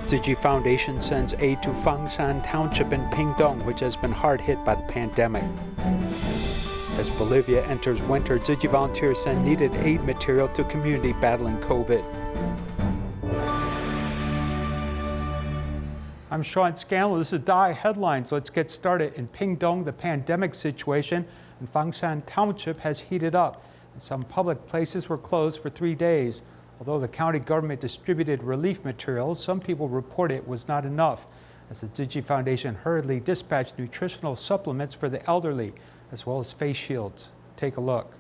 Tzu Chi Foundation sends aid to Fangshan Township in Pingdong, which has been hard hit by the pandemic. As Bolivia enters winter, Tzu Chi volunteers send needed aid material to community battling COVID. I'm Sean Scanlon. This is DAI Headlines. Let's get started. In Pingdong, the pandemic situation in Fangshan Township has heated up, and some public places were closed for 3 days. Although the county government distributed relief materials, some people reported it was not enough, as the Tzu Chi Foundation hurriedly dispatched nutritional supplements for the elderly, as well as face shields. Take a look.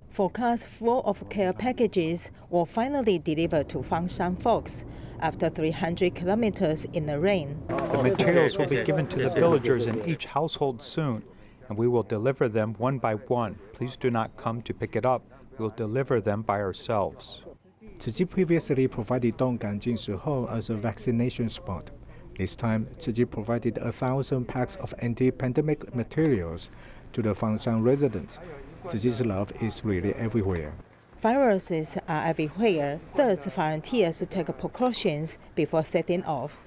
Forecasts full of care packages were finally delivered to Fangshan folks after 300 kilometers in the rain. The materials will be given to the villagers in each household soon, and we will deliver them one by one. Please do not come to pick it up. We will deliver them by ourselves. Tzu Chi previously provided Donggan Jinshiho as a vaccination spot. This time, Tzu Chi provided 1,000 packs of anti-pandemic materials to the Fangshan residents. Tzu Chi's love is really everywhere. Viruses are everywhere, thus volunteers take precautions before setting off.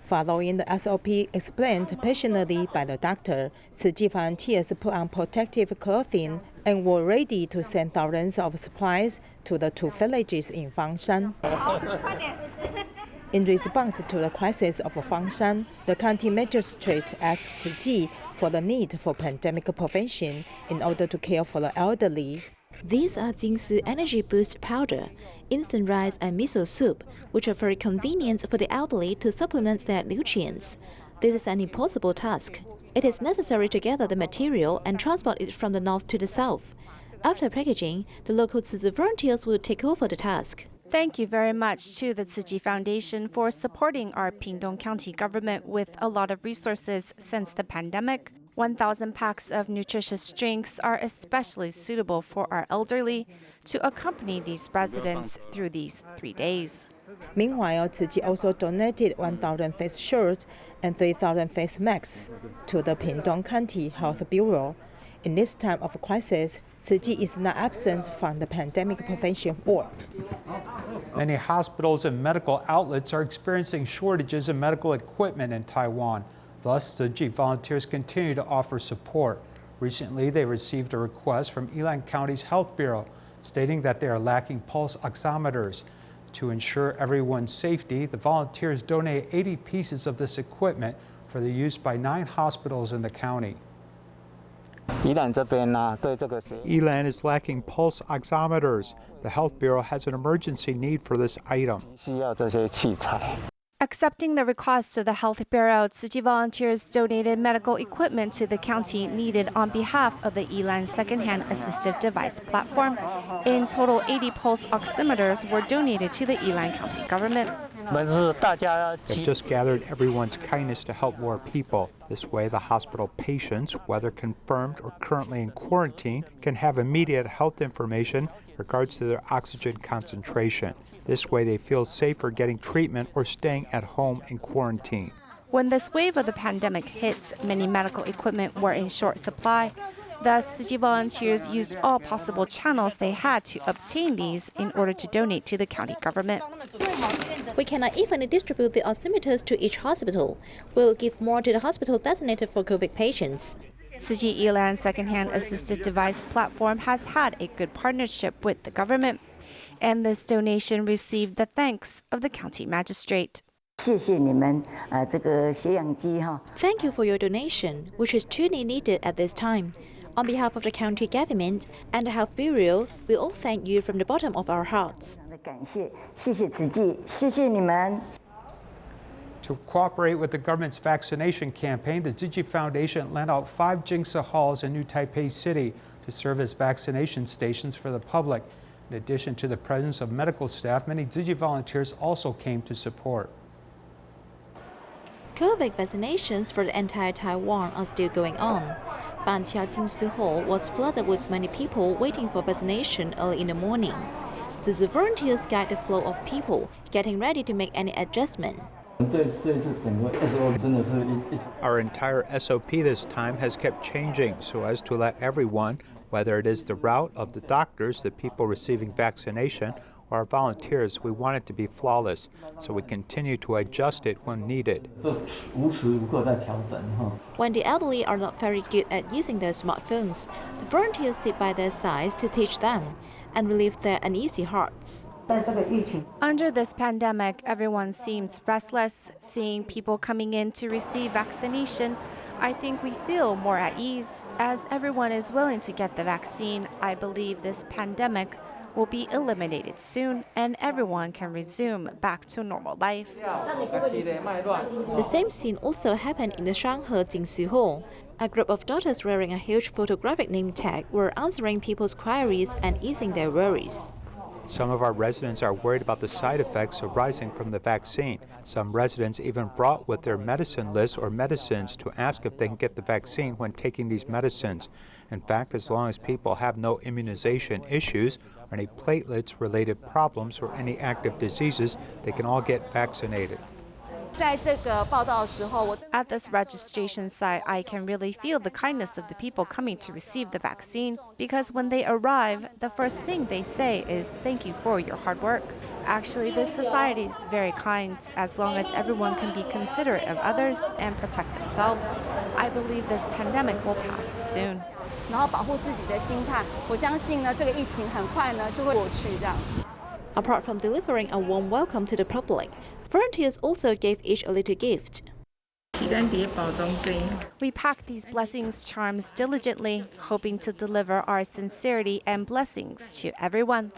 Following the SOP explained patiently by the doctor, Tzu Chi volunteers put on protective clothing and were ready to send thousands of supplies to the 2 villages in Fangshan. In response to the crisis of Fangshan, the county magistrate asked Tzu Chi for the need for pandemic prevention in order to care for the elderly. These are Jingsu Energy Boost Powder, instant rice and miso soup, which are very convenient for the elderly to supplement their nutrients. This is an impossible task. It is necessary to gather the material and transport it from the north to the south. After packaging, the local Tzu Chi volunteers will take over the task. Thank you very much to the Tzu Chi Foundation for supporting our Pingdong County government with a lot of resources since the pandemic. 1,000 packs of nutritious drinks are especially suitable for our elderly to accompany these residents through these 3 days. Meanwhile, Tzu Chi also donated 1,000 face shields and 3,000 face masks to the Pingdong County Health Bureau. In this time of crisis, Tzu Chi is not absent from the pandemic prevention work. Many hospitals and medical outlets are experiencing shortages in medical equipment in Taiwan. Thus, Tzu Chi volunteers continue to offer support. Recently, they received a request from Yilan County's Health Bureau stating that they are lacking pulse oximeters. To ensure everyone's safety, the volunteers donate 80 pieces of this equipment for the use by 9 hospitals in the county. Yilan is lacking pulse oximeters. The Health Bureau has an emergency need for this item. Accepting the request of the Health Bureau, Tzu Chi volunteers donated medical equipment to the county needed on behalf of the Yilan Secondhand Assistive Device Platform. In total, 80 pulse oximeters were donated to the Yilan County government. They've just gathered everyone's kindness to help more people. This way, the hospital patients, whether confirmed or currently in quarantine, can have immediate health information in regards to their oxygen concentration. This way, they feel safer getting treatment or staying at home in quarantine. When this wave of the pandemic hit, many medical equipment were in short supply. Thus, Tzu Chi volunteers used all possible channels they had to obtain these in order to donate to the county government. We cannot evenly distribute the oximeters to each hospital. We'll give more to the hospital designated for COVID patients. Tzu Chi Yilan Secondhand Assisted Device Platform has had a good partnership with the government, and this donation received the thanks of the county magistrate. Thank you for your donation, which is truly needed at this time. On behalf of the county government and the Health Bureau, we all thank you from the bottom of our hearts. To cooperate with the government's vaccination campaign, the Tzu Chi Foundation lent out 5 Jingsa halls in New Taipei City to serve as vaccination stations for the public. In addition to the presence of medical staff, many Tzu Chi volunteers also came to support. COVID vaccinations for the entire Taiwan are still going on. Banqiao Jingsu Hall was flooded with many people waiting for vaccination early in the morning. Tzu Chi volunteers guide the flow of people, getting ready to make any adjustment. Our entire SOP this time has kept changing so as to let everyone, whether it is the route of the doctors, the people receiving vaccination, For our volunteers, we want it to be flawless, so we continue to adjust it when needed. When the elderly are not very good at using their smartphones, the volunteers sit by their sides to teach them and relieve their uneasy hearts. Under this pandemic, everyone seems restless. Seeing people coming in to receive vaccination, I think we feel more at ease. As everyone is willing to get the vaccine, I believe this pandemic will be eliminated soon and everyone can resume back to normal life. The same scene also happened in the Shanghe Jingsu Hall. A group of daughters wearing a huge photographic name tag were answering people's queries and easing their worries. Some of our residents are worried about the side effects arising from the vaccine. Some residents even brought with their medicine lists or medicines to ask if they can get the vaccine when taking these medicines. In fact, as long as people have no immunization issues or any platelets-related problems or any active diseases, they can all get vaccinated. At this registration site, I can really feel the kindness of the people coming to receive the vaccine because when they arrive, the first thing they say is thank you for your hard work. Actually, this society is very kind as long as everyone can be considerate of others and protect themselves. I believe this pandemic will pass soon. Apart from delivering a warm welcome to the public, volunteers also gave each a little gift. We pack these blessings charms diligently, hoping to deliver our sincerity and blessings to everyone.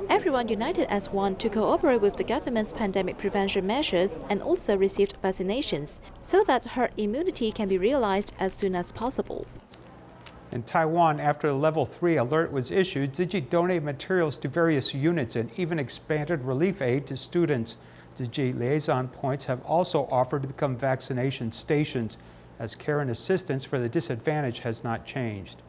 Everyone united as one to cooperate with the government's pandemic prevention measures and also received vaccinations so that herd immunity can be realized as soon as possible. In Taiwan, after the Level 3 alert was issued, Tzu Chi donated materials to various units and even expanded relief aid to students. Tzu Chi liaison points have also offered to become vaccination stations, as care and assistance for the disadvantaged has not changed.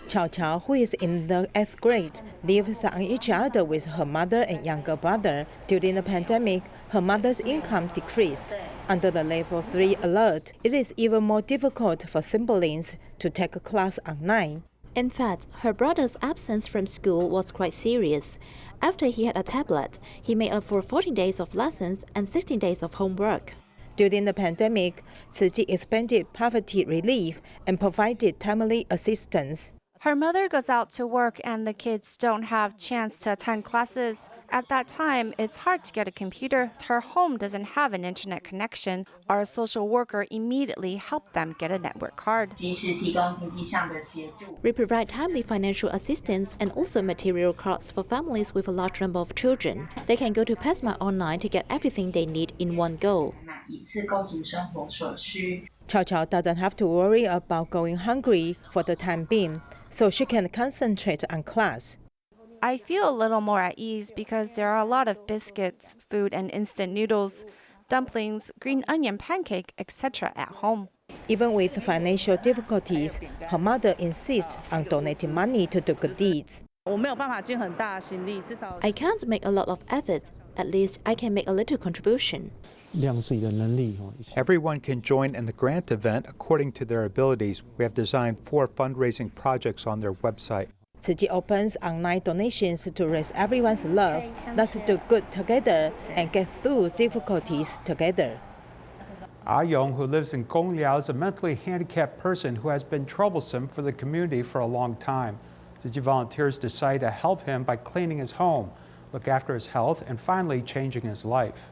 Chao Chao, who is in the 8th grade, lives on each other with her mother and younger brother. During the pandemic, her mother's income decreased. Under the Level 3 alert, it is even more difficult for siblings to take a class online. In fact, her brother's absence from school was quite serious. After he had a tablet, he made up for 14 days of lessons and 16 days of homework. During the pandemic, Tzu Chi expanded poverty relief and provided timely assistance. Her mother goes out to work and the kids don't have chance to attend classes. At that time, it's hard to get a computer. Her home doesn't have an internet connection. Our social worker immediately helped them get a network card. We provide timely financial assistance and also material cards for families with a large number of children. They can go to PESMA online to get everything they need in one go. Chao Chao doesn't have to worry about going hungry for the time being, so she can concentrate on class. I feel a little more at ease because there are a lot of biscuits, food and instant noodles, dumplings, green onion pancake, etc. at home. Even with financial difficulties, her mother insists on donating money to do good deeds. I can't make a lot of effort. At least I can make a little contribution. Everyone can join in the grant event according to their abilities. We have designed 4 fundraising projects on their website. Tzu Chi opens online donations to raise everyone's love. Let's do good together and get through difficulties together. Ah Yong, who lives in Gongliao, is a mentally handicapped person who has been troublesome for the community for a long time. Tzu Chi volunteers decide to help him by cleaning his home, look after his health, and finally changing his life.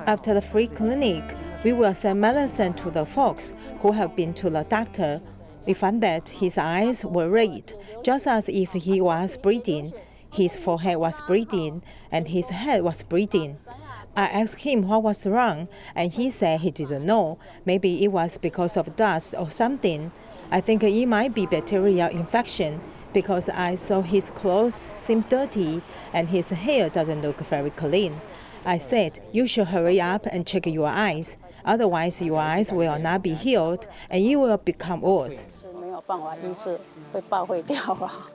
After the free clinic, we will send medicine to the folks who have been to the doctor. We found that his eyes were red, just as if he was bleeding. His forehead was bleeding, and his head was bleeding. I asked him what was wrong, and he said he didn't know. Maybe it was because of dust or something. I think it might be bacterial infection because I saw his clothes seem dirty and his hair doesn't look very clean. I said, "You should hurry up and check your eyes." Otherwise, your eyes will not be healed and you will become worse. 是没有办法医治，会报废掉啊。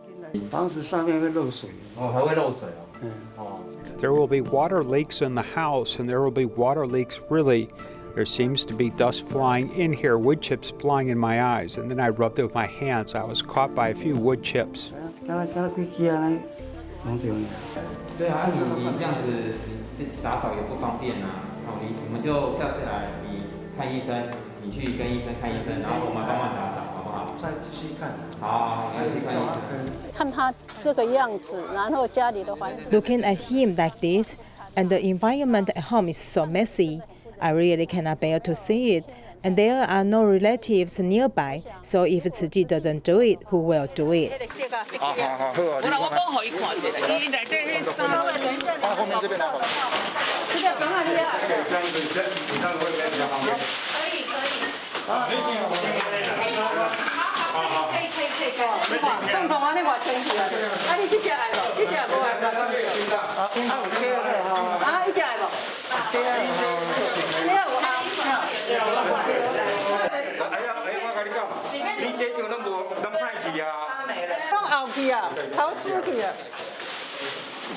房子上面会漏水。哦，还会漏水哦。哦。There will be water leaks in the house, and there will be water leaks really. There seems to be dust flying in here, wood chips flying in my eyes, and then I rubbed it with my hands. I was caught by a few wood chips. 对啊，你这样子，你打扫也不方便啊。哦，我们就下次来，你看医生，你去跟医生看医生，然后我们帮忙打扫，好不好？再继续看。好，你去看医生。看他这个样子，然后家里的环境。Looking at him like this, and the environment at home is so messy, I really cannot bear to see it. And there are no relatives nearby, so if Tzu Chi doesn't do it, who will do it? 共同啊，你话清楚啊！啊，你这只来无？这只无来。啊，一只来无？你有啊？你这张拢无歹去啊？拢后去啊，头输去啊。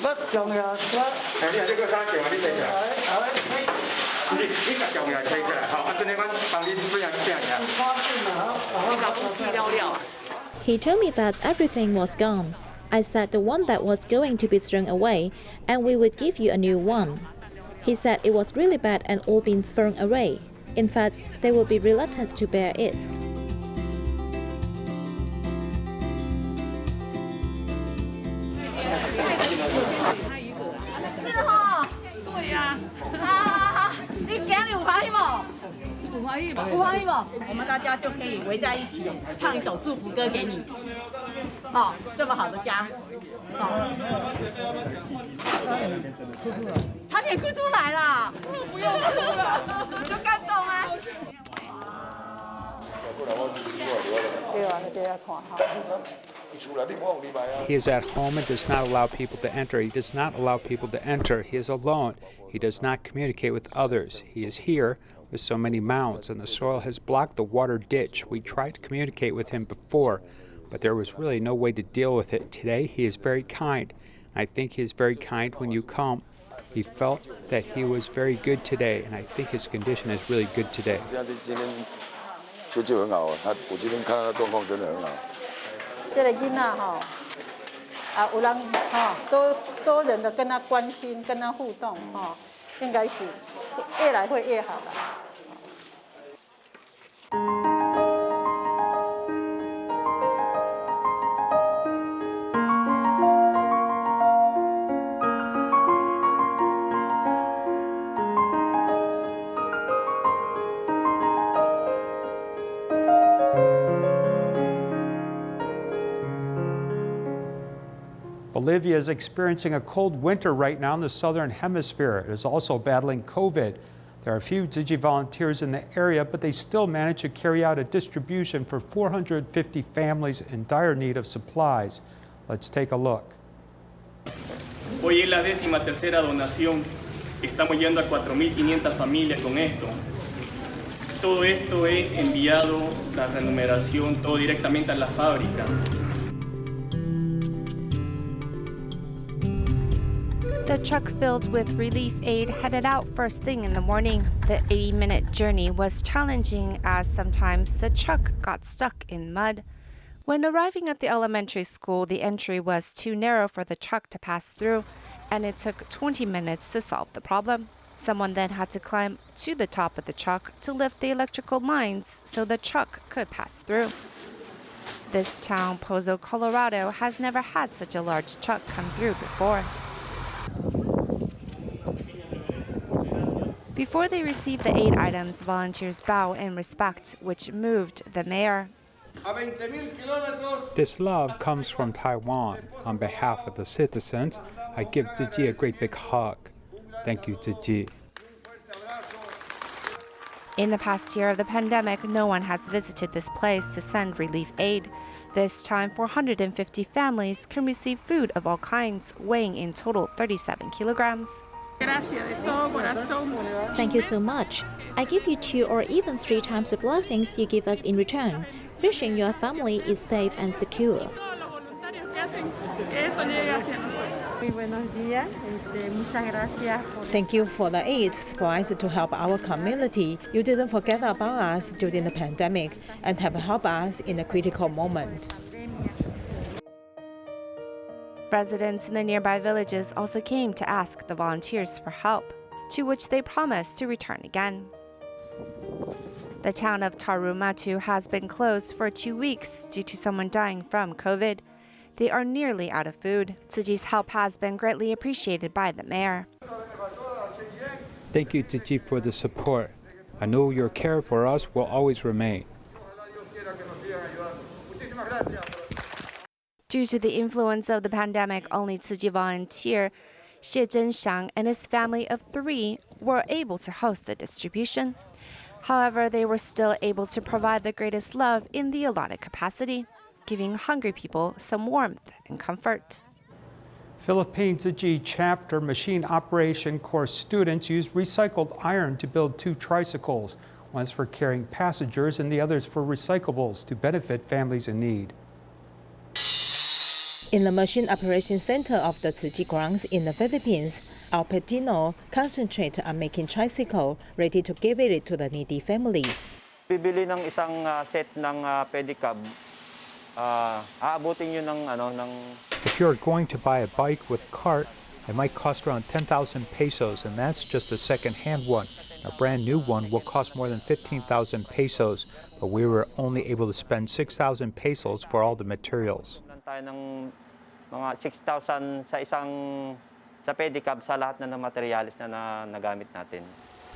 不重要，你这个啥叫啊？你摕起来。你甲重要摕起来，好，啊，这里我帮你不要这样呀。He told me that everything was gone. I said the one that was going to be thrown away, and we would give you a new one. He said it was really bad and all been thrown away. In fact, they will be reluctant to bear it. 是哈，对呀。你今日有欢喜无？有欢喜吧？有欢喜无？我们大家就可以围在一起，唱一首祝福歌给你。哦，这么好的家，哦，差点哭出来了。不用哭了，我就感动啊。对啊，你这样看哈。 He is at home and does not allow people to enter. He does not allow people to enter. He is alone. He does not communicate with others. He is here with so many mounds, and the soil has blocked the water ditch. We tried to communicate with him before, but there was really no way to deal with it. Today, he is very kind. I think he is very kind when you come. He felt that he was very good today, and I think his condition is really good today. 就很好啊，我今天看到他状况真的很好。 这个囡仔哈，啊，有人哈多人的跟他关心，跟他互动哈，应该是越来会越好的。 Bolivia is experiencing a cold winter right now in the southern hemisphere. It is also battling COVID. There are a few Tzu Chi volunteers in the area, but they still manage to carry out a distribution for 450 families in dire need of supplies. Let's take a look. Hoy es la 13ª donación. Estamos yendo a 4.500 familias con esto. Todo esto es enviado, la renumeración, todo directamente a la fábrica. The truck filled with relief aid headed out first thing in the morning. The 80-minute journey was challenging as sometimes the truck got stuck in mud. When arriving at the elementary school, the entry was too narrow for the truck to pass through, and it took 20 minutes to solve the problem. Someone then had to climb to the top of the truck to lift the electrical lines so the truck could pass through. This town, Pozo, Colorado, has never had such a large truck come through before. Before they receive the aid items, volunteers bow in respect, which moved the mayor. This love comes from Taiwan. On behalf of the citizens, I give Tzu Chi a great big hug. Thank you, Tzu Chi. In the past year of the pandemic, no one has visited this place to send relief aid. This time, 450 families can receive food of all kinds, weighing in total 37 kilograms. Thank you so much. I give you 2 or even 3 times the blessings you give us in return, wishing your family is safe and secure. Thank you for the aid supplies to help our community. You didn't forget about us during the pandemic and have helped us in a critical moment. Residents in the nearby villages also came to ask the volunteers for help, to which they promised to return again. The town of Tarumatu has been closed for 2 weeks due to someone dying from COVID. They are nearly out of food. Tzu Chi's help has been greatly appreciated by the mayor. Thank you, Tzu Chi, for the support. I know your care for us will always remain. Due to the influence of the pandemic, only Tzu Chi volunteer Xie Zhenxiang and his family of 3 were able to host the distribution. However, they were still able to provide the greatest love in the allotted capacity, giving hungry people some warmth and comfort. Philippine Tzu Chi chapter machine operation course students used recycled iron to build 2 tricycles, one's for carrying passengers and the other's for recyclables to benefit families in need. In the Machine Operation Center of the Tzu Chi grounds in the Philippines, Albertino concentrate on making tricycle ready to give it to the needy families. Bibili ng isang set ng pedicab, aabutin yun ng If you're going to buy a bike with cart, it might cost around 10,000 pesos, and that's just a second-hand one. A brand new one will cost more than 15,000 pesos, but we were only able to spend 6,000 pesos for all the materials. tayo ng mga 6,000 sa pedicab sa lahat ng materials na nagamit natin.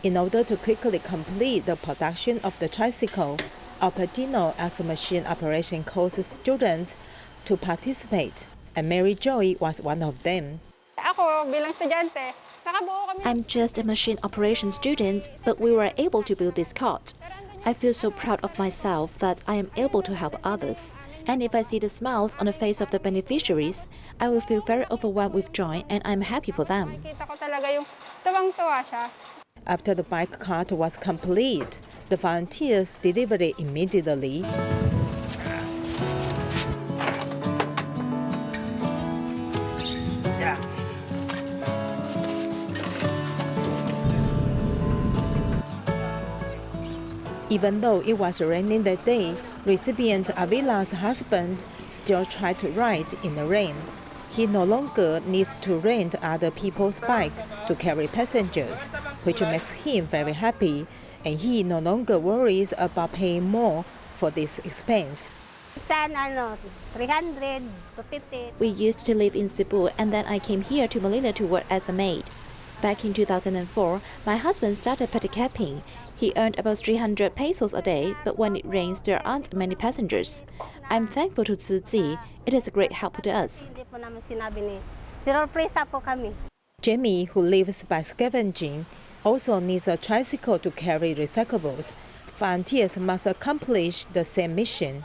In order to quickly complete the production of the tricycle, Albertino asked machine operation course students to participate, and Mary Joy was one of them. I'm just a machine operation student, but we were able to build this cart. I feel so proud of myself that I am able to help others. And if I see the smiles on the face of the beneficiaries, I will feel very overwhelmed with joy, and I'm happy for them. After the bike cart was complete, the volunteers delivered it immediately. Even though it was raining that day, recipient Avila's husband still tried to ride in the rain. He no longer needs to rent other people's bike to carry passengers, which makes him very happy, and he no longer worries about paying more for this expense. We used to live in Cebu, and then I came here to Manila to work as a maid. Back in 2004, my husband started pedicapping. He earned about 300 pesos a day, but when it rains, there aren't many passengers. I'm thankful to Tzu Chi. It is a great help to us. Jamie, who lives by scavenging, also needs a tricycle to carry recyclables. Volunteers must accomplish the same mission.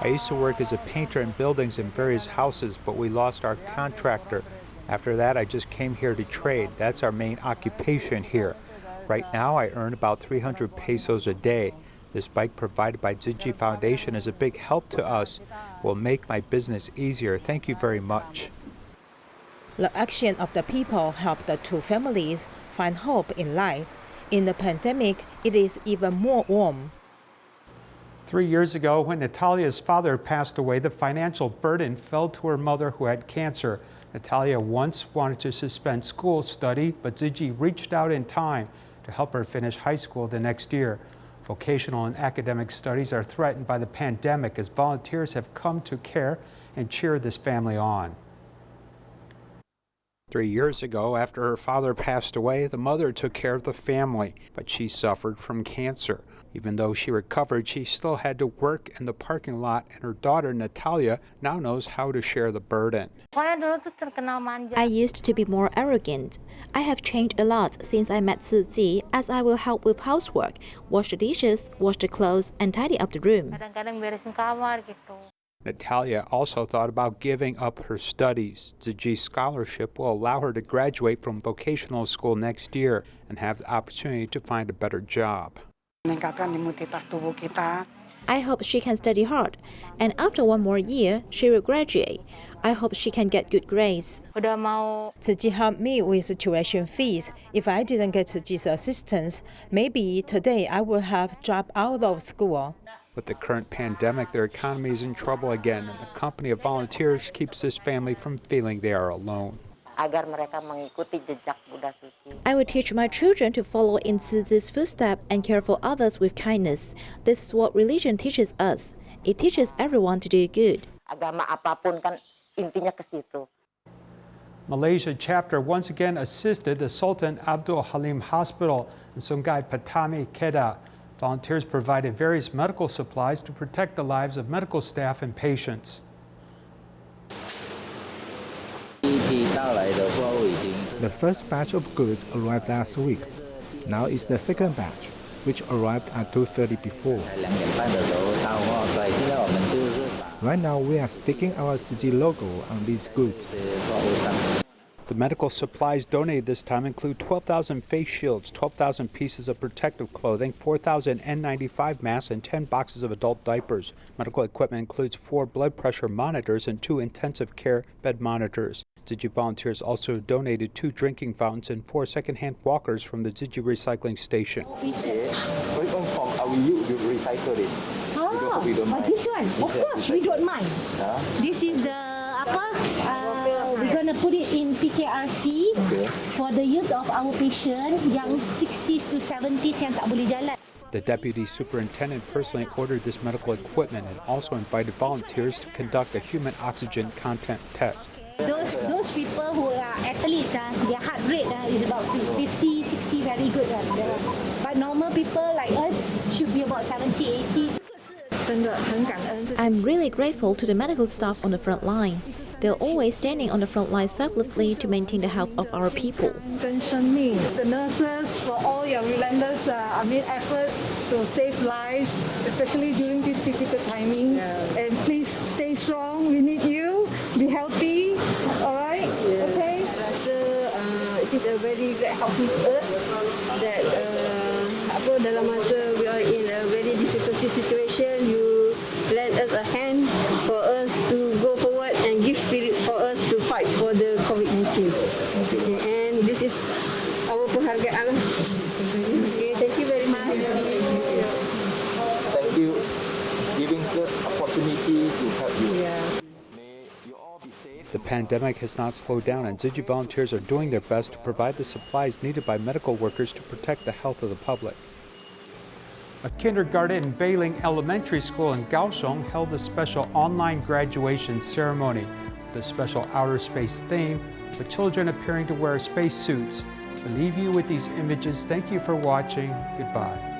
I used to work as a painter in buildings in various houses, but we lost our contractor. After that, I just came here to trade. That's our main occupation here. Right now, I earn about 300 pesos a day. This bike provided by Tzu Chi Foundation is a big help to us. It will make my business easier. Thank you very much. The action of the people helped the 2 families find hope in life. In the pandemic, it is even more warm. 3 years ago, when Natalia's father passed away, the financial burden fell to her mother who had cancer. Natalia once wanted to suspend school study, but Tzu Chi reached out in time to help her finish high school the next year. Vocational and academic studies are threatened by the pandemic as volunteers have come to care and cheer this family on. 3 years ago, after her father passed away, the mother took care of the family, but she suffered from cancer. Even though she recovered, she still had to work in the parking lot, and her daughter, Natalia, now knows how to share the burden. I used to be more arrogant. I have changed a lot since I met Tzu Chi, as I will help with housework, wash the dishes, wash the clothes, and tidy up the room. Natalia also thought about giving up her studies. Tzu Chi scholarship will allow her to graduate from vocational school next year and have the opportunity to find a better job. I hope she can study hard, and after one more year, she will graduate. I hope she can get good grades. Tzu Chi helped me with tuition fees. If I didn't get Tzu Chi's assistance, maybe today I would have dropped out of school. With the current pandemic, their economy is in trouble again, and the company of volunteers keeps this family from feeling they are alone. I will teach my children to follow in Tzu Chi's footsteps and care for others with kindness. This is what religion teaches us. It teaches everyone to do good. Malaysia chapter once again assisted the Sultan Abdul Halim Hospital in Sungai Petani, Kedah. Volunteers provided various medical supplies to protect the lives of medical staff and patients. The first batch of goods arrived last week. Now it's the second batch, which arrived at 2:30 before. Right now we are sticking our Tzu Chi logo on these goods. The medical supplies donated this time include 12,000 face shields, 12,000 pieces of protective clothing, 4,000 N95 masks, and 10 boxes of adult diapers. Medical equipment includes 4 blood pressure monitors and 2 intensive care bed monitors. Tzu Chi volunteers also donated 2 drinking fountains and 4 second-hand walkers from the Tzu Chi recycling station. This one, of course, we don't mind. This is the we're going to put it in PKRC for the use of our patient yang 60s to 70s yang tak boleh jalan. The deputy superintendent personally ordered this medical equipment and also invited volunteers to conduct a human oxygen content test. Those people who are athletes, their heart rate is about 50, 60, very good. But normal people like us should be about 70, 80. I'm really grateful to the medical staff on the front line. They're always standing on the front line selflessly to maintain the health of our people. The nurses for all your relentless effort to save lives, especially during this difficult timing. And please stay strong. We need you. Be healthy. All right? Okay? It is a very great help to us that dalam masa we are in a very difficult situation, you lend us a hand for us to go forward and give spirit for us to fight for the COVID-19. Okay, and this is our penghargaan. Okay, thank you very much. Thank you, giving us opportunity to help you. The pandemic has not slowed down, and Tzu Chi volunteers are doing their best to provide the supplies needed by medical workers to protect the health of the public. A kindergarten in Beiling Elementary School in Kaohsiung held a special online graduation ceremony with a special outer space theme, with children appearing to wear space suits. I leave you with these images. Thank you for watching. Goodbye.